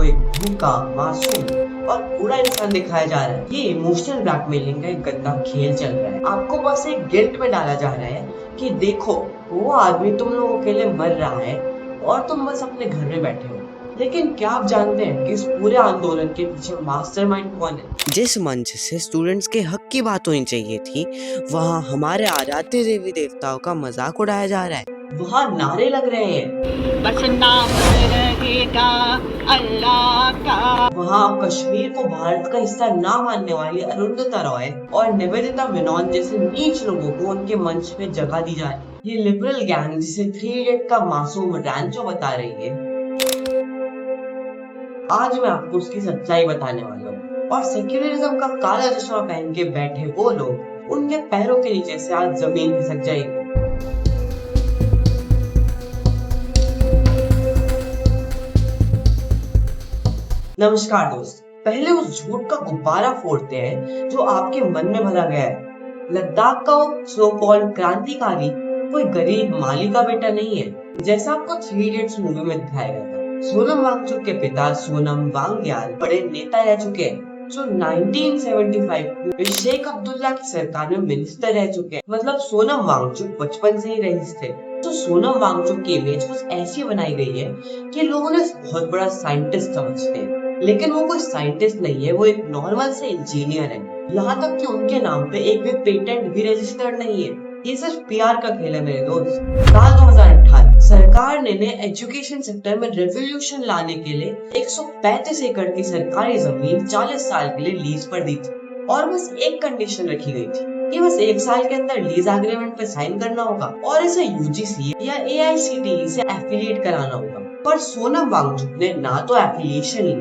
एक भूखा, मासूम और बुरा इंसान दिखाया जा रहा है। ये इमोशनल ब्लैकमेलिंग का एक गंदा खेल चल रहा है। आपको बस एक गिल्ट में डाला जा रहा है कि देखो वो आदमी तुम लोगों के लिए मर रहा है और तुम बस अपने घर में बैठे हो। लेकिन क्या आप जानते हैं कि इस पूरे आंदोलन के पीछे मास्टरमाइंड कौन है? जिस मंच से स्टूडेंट्स के हक की बात होनी चाहिए थी, वहाँ हमारे आराध्य देवी देवताओं का मजाक उड़ाया जा रहा है। वहाँ नारे लग रहे हैं, बस नाम रहेगा अल्लाह का। वहाँ कश्मीर को भारत का हिस्सा ना मानने वाली अरुंधता रॉय और निवेदिता मेनन जैसे नीच लोगों को उनके मंच पे जगह दी जाए। ये लिबरल गैंग जिसे 3 इडियट का मासूम रैंचो बता रही है, आज मैं आपको उसकी सच्चाई बताने वाला हूँ। और सेक्युलरिज्म का काला चश्मा पहन के बैठे वो लोग, उनके पैरों के नीचे से आज जमीन खिसक जाएगी। नमस्कार दोस्त, पहले उस झूठ का गुब्बारा फोड़ते हैं जो आपके मन में भरा गया है। लद्दाख का सो कॉल्ड क्रांतिकारी कोई गरीब माली का बेटा नहीं है, जैसा आपको 3 इडियट्स मूवी में दिखाया गया था। सोनम वांगचुक के पिता सोनम वांगयाल बड़े नेता रह चुके हैं, जो 1975 में शेख अब्दुल्ला की सरकार में मिनिस्टर रह चुके हैं। मतलब सोनम वांगचुक बचपन से ही रईस थे। तो सोनम वांगचुक की इमेज कुछ ऐसी बनाई गई है कि लोग उन्हें बहुत बड़ा साइंटिस्ट समझते हैं, लेकिन वो कोई साइंटिस्ट नहीं है, वो एक नॉर्मल से इंजीनियर है। यहाँ तक कि उनके नाम पे एक भी पेटेंट भी रजिस्टर्ड नहीं है। ये सिर्फ पीआर का खेल है मेरे दोस्त। साल 2018 सरकार ने एजुकेशन सेक्टर में रेवोल्यूशन लाने के लिए 135 एकड़ की सरकारी जमीन 40 साल के लिए लीज पर दी थी, और बस एक कंडीशन रखी गई थी कि बस 1 साल के अंदर लीज एग्रीमेंट पे साइन करना होगा और इसे यूजीसी या एआईसीटीई से एफिलिएट कराना होगा। पर सोनम वांगचुक ने ना तो एफिलिएशन ली,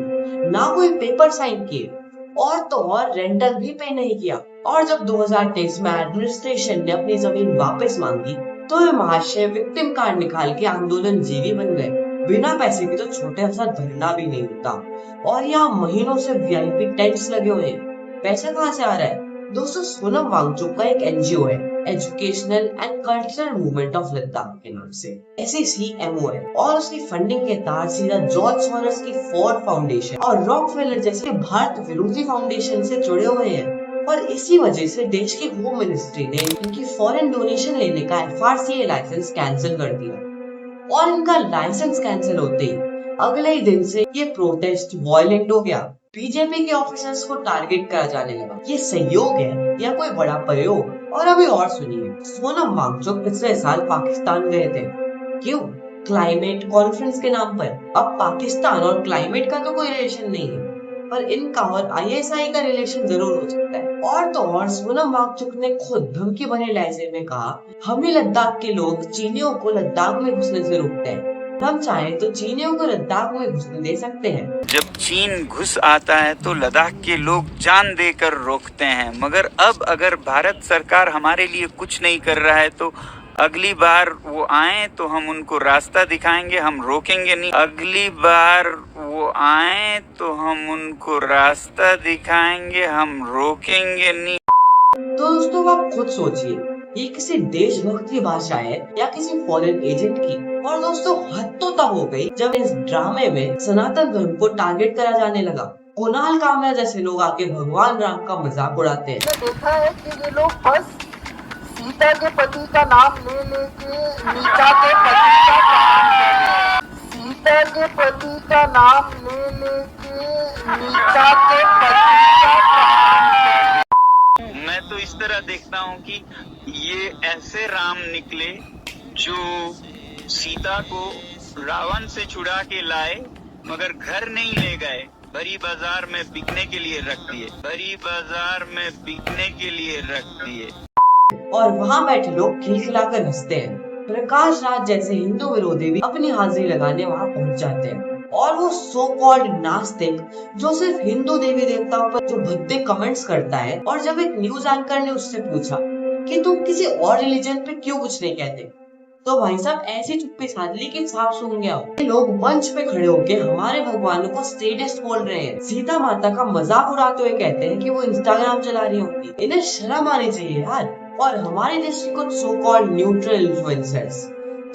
ना कोई पेपर साइन किए, और तो और रेंटल भी पे नहीं किया। और जब 2023 में एडमिनिस्ट्रेशन ने अपनी जमीन वापस मांगी, तो ये महाशय विक्टिम कार्ड निकाल के आंदोलन जीवी बन गए। बिना पैसे के तो छोटे सा धरना भी नहीं होता, और यहाँ महीनों से वीआईपी टेंट्स लगे हुए हैं। पैसा कहाँ से आ रहा है? दोस्तों, सोनम वांगचुक का एक एनजीओ है, educational and cultural movement of Ladakh के नाम से, SACMO है, और उसकी फंडिंग के तार सीधा जॉर्ज सोरोस की फोर्ड फाउंडेशन और रॉकफेलर जैसे भारत विरोधी फाउंडेशन से जुड़े हुए हैं। और इसी वजह से देश की होम मिनिस्ट्री ने इनकी फॉरेन डोनेशन लेने का FRCA लाइसेंस कैंसिल कर दिया, और इनका लाइसेंस कैंसिल होते ही अगले ही दिन से ये प्रोटेस्ट वायलेंट हो गया। बीजेपी के ऑफिसर्स को टारगेट करा जाने लगा। ये सहयोग है या कोई बड़ा प्रयोग? और अभी और सुनिए, सोनम वांगचुक पिछले साल पाकिस्तान गए थे। क्यों? क्लाइमेट कॉन्फ्रेंस के नाम पर। अब पाकिस्तान और क्लाइमेट का तो कोई रिलेशन नहीं है, पर इनका और ISI का रिलेशन जरूर हो सकता है। और तो और सोनम वांगचुक ने खुद धमकी भरे लहजे में कहा, हम ही लद्दाख के लोग चीनियों को लद्दाख में घुसने से रोकते हैं, हम चाहें तो चीनियों को लद्दाख में घुसने दे सकते हैं। जब चीन घुस आता है तो लद्दाख के लोग जान देकर रोकते हैं, मगर अब अगर भारत सरकार हमारे लिए कुछ नहीं कर रहा है तो अगली बार वो आए तो हम उनको रास्ता दिखाएंगे, हम रोकेंगे नहीं। अगली बार वो आए तो हम उनको रास्ता दिखाएंगे, हम रोकेंगे नहीं। तो दोस्तों, आप खुद सोचिए, ये किसी देशभक्त की भाषा है या किसी फॉरेन एजेंट की? और दोस्तों, हद तो तब हो गई जब इस ड्रामे में सनातन धर्म को टारगेट करा जाने लगा। कुणाल कामरा जैसे लोग आके भगवान राम का मजाक उड़ाते हैं। देखा है कि ये लोग बस सीता के पति का नाम ले लेके नीता के पति का काम कर रहे हैं। सीता के पति का नाम ले लेके नीता के पति का काम कर रहे हैं। मैं तो इस तरह देखता हूँ कि ये ऐसे राम निकले जो सीता को रावण से छुड़ा के लाए, मगर घर नहीं ले गए, बड़ी बाजार में बिकने के लिए रख दिए, बड़ी बाजार में बिकने के लिए रख दिए। और वहाँ बैठे लोग खिलखिलाकर हंसते हैं। प्रकाश राज जैसे हिंदू विरोधी भी अपनी हाजिरी लगाने वहाँ पहुँच जाते हैं। और वो सो कॉल्ड नास्तिक जो सिर्फ हिंदू देवी देवताओं पर जो भद्दे कमेंट्स करता है, और जब एक न्यूज एंकर ने उससे पूछा कि तुम किसी और रिलीजन पे क्यों कुछ नहीं कहते, तो भाई साहब ऐसी चुप्पी साध ली कि सांप सूंघ गया हो। लोग मंच पे खड़े होकर हमारे भगवानों को स्टेटस बोल रहे हैं, सीता माता का मजाक उड़ाते हुए कहते हैं कि वो इंस्टाग्राम चला रही होंगी। इन्हें शर्म आनी चाहिए यार। और हमारे देश के कुछ सो कॉल्ड न्यूट्रल इन्फ्लुएंसर्स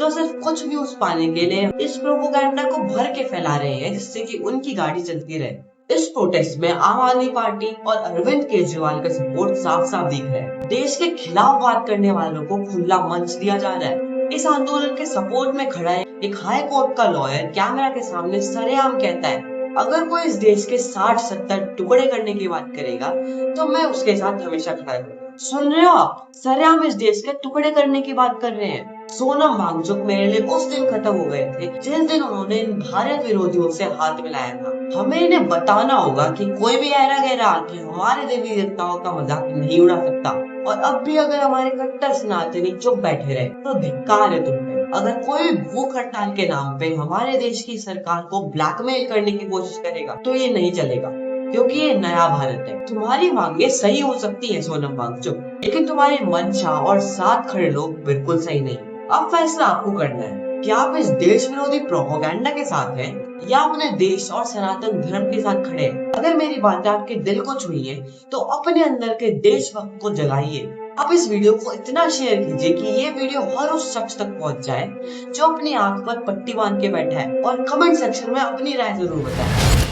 जो सिर्फ कुछ व्यूज पाने के लिए इस प्रोपोगंडा को भर के फैला रहे हैं, जिससे कि उनकी गाड़ी चलती रहे। इस प्रोटेस्ट में आम आदमी पार्टी और अरविंद केजरीवाल का सपोर्ट साफ साफ दिख रहा है। देश के खिलाफ बात करने वालों को खुला मंच दिया जा रहा है। इस आंदोलन के सपोर्ट में खड़ा है एक हाई कोर्ट का लॉयर कैमरा के सामने सरेआम कहता है, अगर कोई इस देश के 60-70 टुकड़े करने की बात करेगा तो मैं उसके साथ हमेशा खड़ा रहूंगा। सुन रहे हो आप? सरेआम इस देश के टुकड़े करने की बात कर रहे हैं। सोनम वांगचुक मेरे लिए उस दिन खत्म हो गए थे जिस दिन उन्होंने इन भारत विरोधियों से हाथ मिलाया था। हमें इन्हें बताना होगा कि कोई भी ऐरा गैरा आके हमारे देवी देवताओं का मजाक नहीं उड़ा सकता। और अब भी अगर हमारे कट्टर सनातनी चुप बैठे रहे तो धिक्कार है तुम पे। अगर कोई भी भूख हड़ताल के नाम पे हमारे देश की सरकार को ब्लैकमेल करने की कोशिश करेगा तो ये नहीं चलेगा, क्योंकि ये नया भारत है। तुम्हारी मांगे सही हो सकती है सोनम वांगचुक, लेकिन तुम्हारी मंशा और साथ खड़े लोग बिल्कुल सही नहीं। अब फैसला आपको करना है कि आप इस देश विरोधी प्रोपेगेंडा के साथ हैं या अपने देश और सनातन धर्म के साथ खड़े हैं। अगर मेरी बातें आपके दिल को छुई है तो अपने अंदर के देशभक्त को जगाइए। आप इस वीडियो को इतना शेयर कीजिए कि ये वीडियो हर उस शख्स तक पहुंच जाए जो अपनी आंख पर पट्टी बांध के बैठा है, और कमेंट सेक्शन में अपनी राय जरूर बताएं।